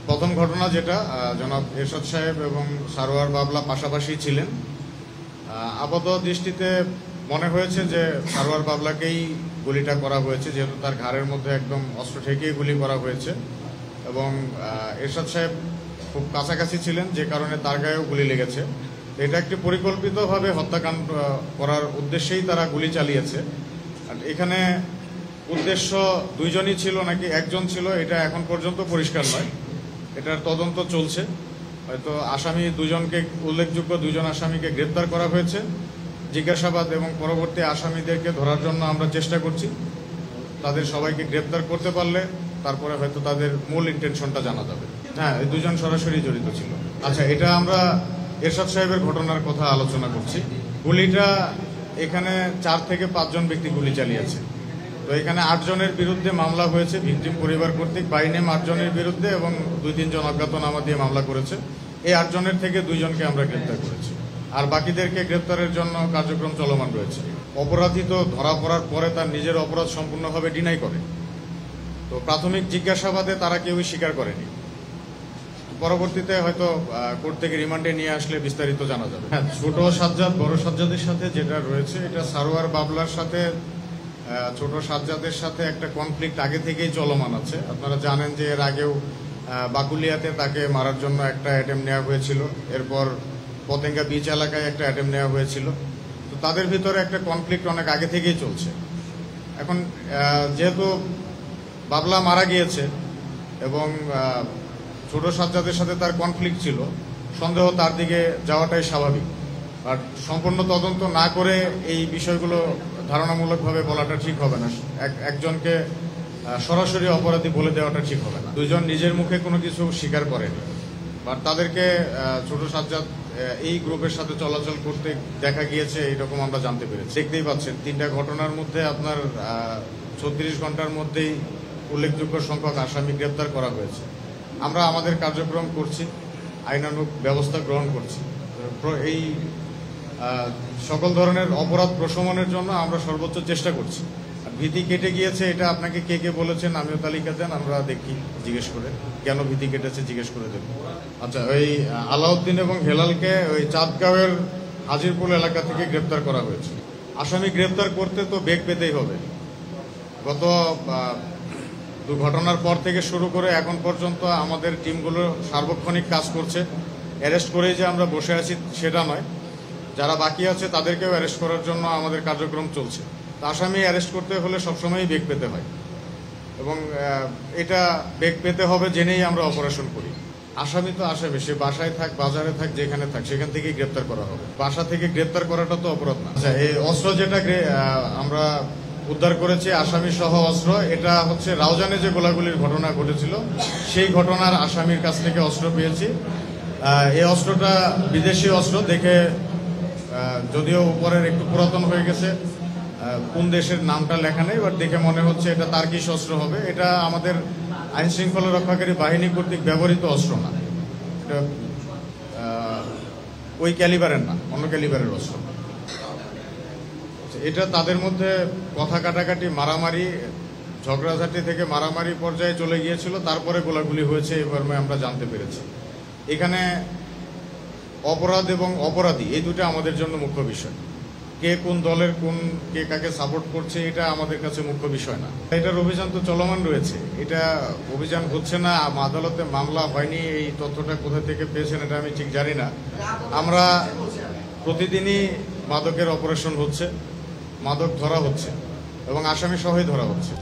প্রথম ঘটনা যেটা জনাব এরশাদ সাহেব এবং সারোয়ার বাবলা পাশাপাশি ছিলেন। আপাত দৃষ্টিতে মনে হয়েছে যে সারোয়ার বাবলাকেই গুলিটা করা হয়েছে, যেহেতু তার ঘাড়ের মধ্যে একদম অস্ত্র ঠেকিয়ে গুলি করা হয়েছে এবং এরশাদ সাহেব খুব কাছাকাছি ছিলেন, যে কারণে তার গায়েও গুলি লেগেছে। এটা একটি পরিকল্পিতভাবে হত্যাকাণ্ড করার উদ্দেশ্যেই তারা গুলি চালিয়েছে। আর এখানে উদ্দেশ্য দুইজনই ছিল নাকি একজন ছিল, এটা এখন পর্যন্ত পরিষ্কার নয়। এটার তদন্ত চলছে। হয়তো আসামি দুজনকে, উল্লেখযোগ্য দুজন আসামিকে গ্রেপ্তার করা হয়েছে। জিজ্ঞাসাবাদ এবং পরবর্তী আসামিদেরকে ধরার জন্য আমরা চেষ্টা করছি। তাদের সবাইকে গ্রেপ্তার করতে পারলে তারপরে হয়তো তাদের মূল ইন্টেনশনটা জানা যাবে। হ্যাঁ, এই দুজন সরাসরি জড়িত ছিল। আচ্ছা, এটা আমরা এরশাদ সাহেবের ঘটনার কথা আলোচনা করছি। গুলিটা এখানে 4 থেকে 5 জন ব্যক্তি গুলি চালিয়েছে। তো এখানে 8 জনের বিরুদ্ধে মামলা হয়েছে ভিকটিম পরিবার কর্তৃক, বাই নেম 8 জনের বিরুদ্ধে, এবং 2-3 জন অজ্ঞাতনামা দিয়ে মামলা করেছে। এই 8 জনের থেকে 2 জনকে আমরা গ্রেপ্তার করেছি, আর বাকিদেরকে গ্রেপ্তারের জন্য কার্যক্রম চলমান রয়েছে। অপরাধী তো ধরা পড়ার পরে তার নিজের অপরাধ সম্পূর্ণভাবে ডিনাই করে। তো প্রাথমিক জিজ্ঞাসাবাদে তারা কেউই স্বীকার করেনি। পরবর্তীতে হয়তো কোর্ট থেকে রিমান্ডে নিয়ে আসলে বিস্তারিত জানা যাবে। হ্যাঁ, ছোট সাজ্জাদ বড় সাজ্জাদের সাথে যেটা রয়েছে, এটা সারোয়ার বাবলার সাথে ছোট সাজ্জাদের সাথে একটা কনফ্লিক্ট আগে থেকেই চলমান আছে। আপনারা জানেন যে এর আগেও বাকুলিয়াতে তাকে মারার জন্য একটা অ্যাটেম্প নেওয়া হয়েছিল, এরপর পতেঙ্গা বিচ এলাকায় একটা অ্যাটেম্প নেওয়া হয়েছিল। তো তাদের ভিতরে একটা কনফ্লিক্ট অনেক আগে থেকেই চলছে। এখন যেহেতু বাবলা মারা গিয়েছে এবং ছোট সাজ্জাদের সাথে তার কনফ্লিক্ট ছিল, সন্দেহ তার দিকে যাওয়াটাই স্বাভাবিক। আর সম্পূর্ণ তদন্ত না করে এই বিষয়গুলো ধারণামূলকভাবে বলাটা ঠিক হবে না। একজনকে সরাসরি অপরাধী বলে দেওয়াটা ঠিক হবে না। দুজন নিজের মুখে কোনো কিছু স্বীকার করেনি, বাট তাদেরকে ছোট সাজ্জাদ এই গ্রুপের সাথে চলাচল করতে দেখা গিয়েছে, এরকম আমরা জানতে পেরেছি। দেখতেই পাচ্ছেন 3টা ঘটনার মধ্যে আপনার 36 ঘন্টার মধ্যেই উল্লেখযোগ্য সংখ্যক আসামি গ্রেপ্তার করা হয়েছে। আমরা আমাদের কার্যক্রম করছি, আইনানুগ ব্যবস্থা গ্রহণ করছি। এই সকল ধরনের অপরাধ প্রশমনের জন্য আমরা সর্বোচ্চ চেষ্টা করছি। ভীতি কেটে গিয়েছে, এটা আপনাকে কে কে বলেছেন আমিও তালিকা দেন, আমরা দেখি জিজ্ঞেস করে কেন ভীতি কেটেছে জিজ্ঞেস করে দেব। আচ্ছা, ওই আলাউদ্দিন এবং হেলালকে ওই চাঁদগাঁওয়ের হাজিরপুর এলাকা থেকে গ্রেপ্তার করা হয়েছে। আসামি গ্রেপ্তার করতে তো বেগ পেতেই হবে। গত ঘটনার পর থেকে শুরু করে এখন পর্যন্ত আমাদের টিমগুলো সার্বক্ষণিক কাজ করছে। অ্যারেস্ট করেই যে আমরা বসে আছি সেটা নয়, যারা বাকি আছে তাদেরকেও অ্যারেস্ট করার জন্য আমাদের কার্যক্রম চলছে। আসামি অ্যারেস্ট করতে হলে সবসময়ই বেগ পেতে হয়, এবং এটা বেগ পেতে হবে জেনেই আমরা অপারেশন করি। আসামি তো আসামি, সে বাসায় থাক, বাজারে থাক, যেখানে থাক, সেখান থেকেই গ্রেপ্তার করা হবে। বাসা থেকে গ্রেপ্তার করাটা তো অপরাধ না। আচ্ছা, এই অস্ত্র যেটা আমরা উদ্ধার করেছি, আসামি সহ অস্ত্র, এটা হচ্ছে রাউজানে যে গোলাগুলির ঘটনা ঘটেছিল সেই ঘটনার আসামির কাছ থেকে অস্ত্র পেয়েছি। এই অস্ত্রটা বিদেশি অস্ত্র দেখে, যদিও উপরের একটু পুরাতন হয়ে গেছে, কোন দেশের নামটা লেখা নেই, বাট দেখে মনে হচ্ছে এটা তার্কিশ অস্ত্র হবে। এটা আমাদের আইন শৃঙ্খলা রক্ষাকারী বাহিনী কর্তৃক ব্যবহৃত অস্ত্র না, এটা ওই ক্যালিবারের না, অন্য ক্যালিবারের অস্ত্র। এটা তাদের মধ্যে কথা কাটাকাটি, মারামারি, ঝগড়াঝাটি থেকে মারামারি পর্যায়ে চলে গিয়েছিল, তারপরে গোলাগুলি হয়েছে, এবার আমরা জানতে পেরেছি। এখানে অপরাধ এবং অপরাধী এই দুটো আমাদের জন্য মুখ্য বিষয়। কে কোন দলের কে কাকে সাপোর্ট করছে এটা আমাদের কাছে মুখ্য বিষয় না। এটার অভিযান তো চলমান রয়েছে, এটা অভিযান হচ্ছে না, আদালতে মামলা হয়নি, এই তথ্যটা কোথা থেকে পেয়েছেন এটা আমি ঠিক জানি না। আমরা প্রতিদিনই মাদকের অপারেশন হচ্ছে, মাদক ধরা হচ্ছে এবং আসামি সহই ধরা হচ্ছে।